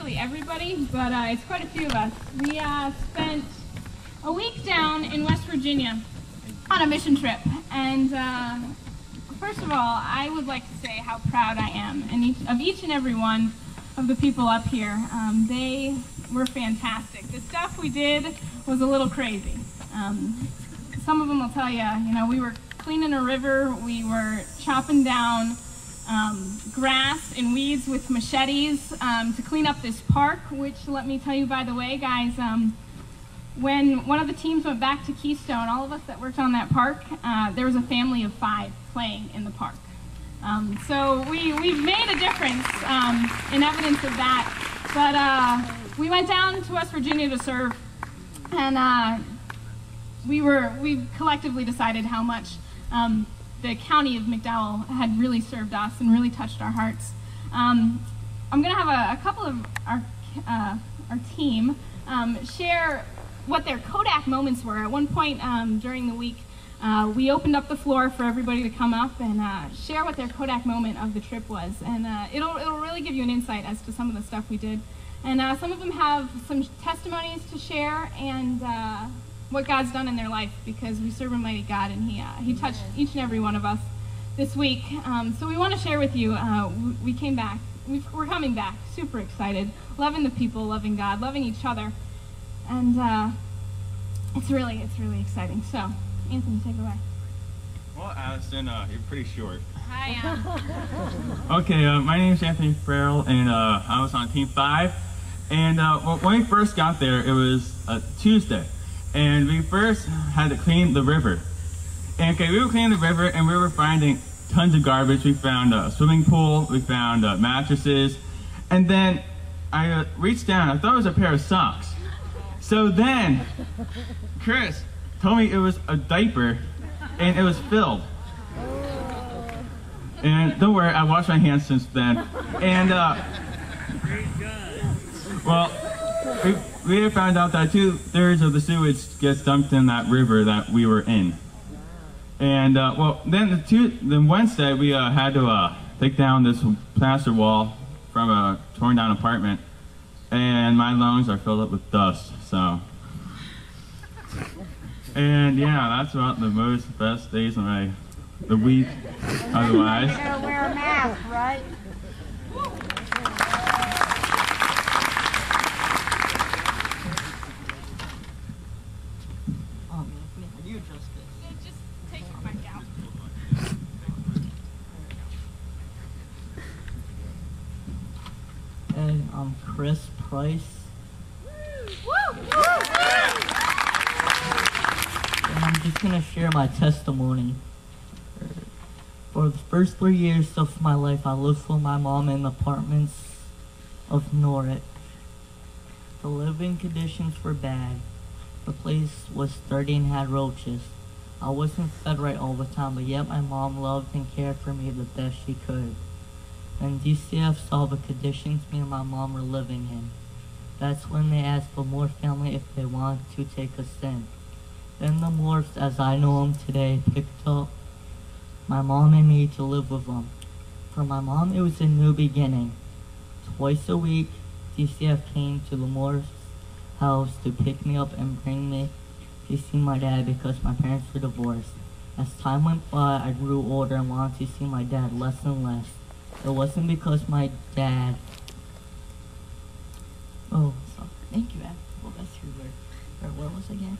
actually everybody, but it's quite a few of us. We spent a week down in West Virginia on a mission trip, and first of all, I would like to say how proud I am of each and every one of the people up here. They were fantastic. The stuff we did was a little crazy. Some of them will tell you, we were cleaning a river, we were chopping down grass and weeds with machetes to clean up this park, which, let me tell you, by the way, guys, when one of the teams went back to Keystone, all of us that worked on that park, there was a family of 5 playing in the park. So we've made a difference in evidence of that. But we went down to West Virginia to serve, and we collectively decided how much the county of McDowell had really served us and really touched our hearts. I'm going to have a couple of our team share what their Kodak moments were. At one point during the week, we opened up the floor for everybody to come up and share what their Kodak moment of the trip was. And it'll really give you an insight as to some of the stuff we did. And some of them have some testimonies to share and what God's done in their life, because we serve a mighty God, and He touched each and every one of us this week. So we want to share with you, we came back. We're coming back, super excited, loving the people, loving God, loving each other. And it's really exciting. So, Anthony, take it away. Well, Addison, you're pretty short. Hi. Okay, my name is Anthony Farrell, and I was on Team 5. And when we first got there, it was Tuesday. And we first had to clean the river. And okay, we were cleaning the river, and we were finding tons of garbage. We found a swimming pool, we found mattresses, and then I reached down, I thought it was a pair of socks. So then, Chris told me it was a diaper, and it was filled. And don't worry, I washed my hands since then. And, well, we found out that 2/3 of the sewage gets dumped in that river that we were in. And, well, then Wednesday, we had to take down this plaster wall from a torn down apartment. And my lungs are filled up with dust, so. And yeah, that's about the best days of the week, otherwise. You gotta wear a mask, right? You adjust this. Just take it back out. And I'm Chris Price. And I'm just gonna share my testimony. For the first 3 years of my life, I lived with my mom in the apartments of Norwich. The living conditions were bad. The place was dirty and had roaches. I wasn't fed right all the time, but yet my mom loved and cared for me the best she could. And DCF saw the conditions me and my mom were living in. That's when they asked for more family if they wanted to take us in. Then the Morphs, as I know them today, picked up my mom and me to live with them. For my mom, it was a new beginning. Twice a week, DCF came to the Morphs' house to pick me up and bring me to see my dad because my parents were divorced. As time went by, I grew older and wanted to see my dad less and less. It wasn't because my dad... Oh, sorry. Thank you, Ed. Well, that's your word. Where was I again?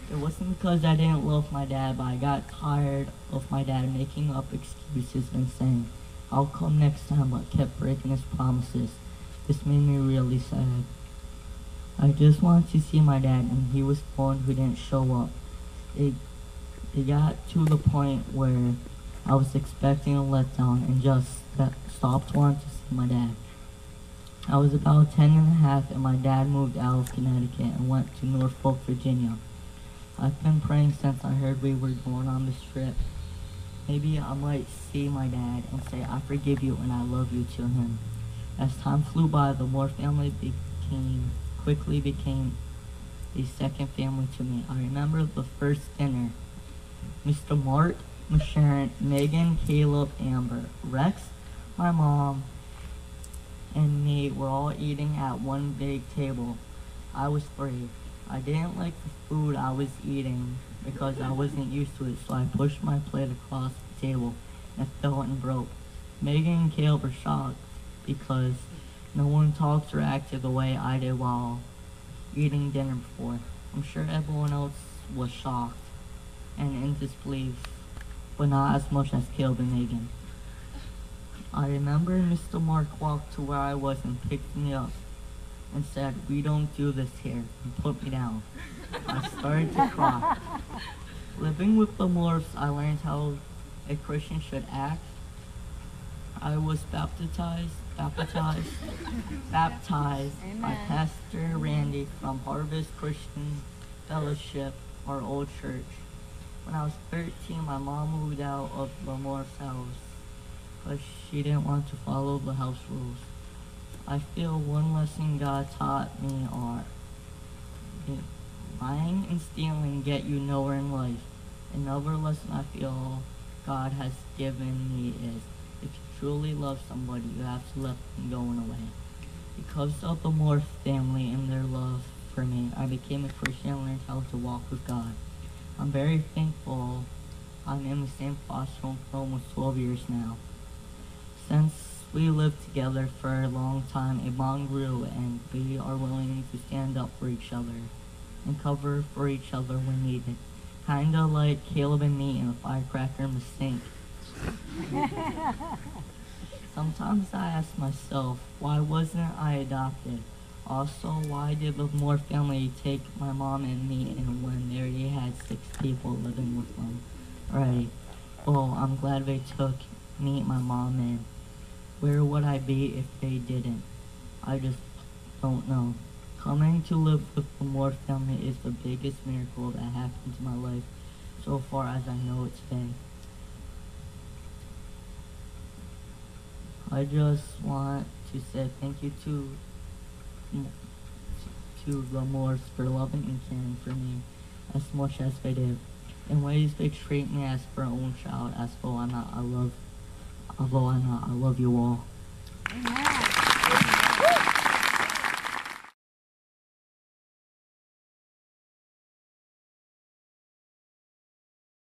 It wasn't because I didn't love my dad, but I got tired of my dad making up excuses and saying, "I'll come next time," but kept breaking his promises. This made me really sad. I just wanted to see my dad, and he was the one who didn't show up. It got to the point where I was expecting a letdown and just stopped wanting to see my dad. I was about 10 and a half, and my dad moved out of Connecticut and went to Norfolk, Virginia. I've been praying since I heard we were going on this trip. Maybe I might see my dad and say, "I forgive you and I love you" to him. As time flew by, the Moore family quickly became a second family to me. I remember the first dinner. Mr. Mart, Miss Sharon, Megan, Caleb, Amber, Rex, my mom, and me were all eating at one big table. I was brave. I didn't like the food I was eating because I wasn't used to it, so I pushed my plate across the table and it fell and broke. Megan and Caleb were shocked because no one talked or acted the way I did while eating dinner before. I'm sure everyone else was shocked and in disbelief, but not as much as Caleb and Megan. I remember Mr. Mark walked to where I was and picked me up and said, "We don't do this here," and put me down. I started to cry. Living with the Morphs, I learned how a Christian should act. I was baptized by Pastor Randy from Harvest Christian Fellowship, our old church. When I was 13, my mom moved out of the Morph's house because she didn't want to follow the house rules. I feel one lesson God taught me are lying and stealing get you nowhere in life. Another lesson I feel God has given me is if you truly love somebody, you have to let them go in a way. Because of the Morph family and their love for me, I became a Christian and learned how to walk with God. I'm very thankful I'm in the same foster home for almost 12 years now. Since we lived together for a long time, a bond grew and we are willing to stand up for each other and cover for each other when needed. Kinda like Caleb and me in the firecracker in the sink. Sometimes I ask myself, why wasn't I adopted? Also, why did the Moore family take my mom and me in when they already had 6 people living with them already? Well, I'm glad they took me and my mom in. Where would I be if they didn't? I just don't know. Coming to live with the Moore family is the biggest miracle that happened to my life so far as I know it today. I just want to say thank you to the Moores for loving and caring for me as much as they did. In ways they treat me as their own child, as though I love you all. Amen.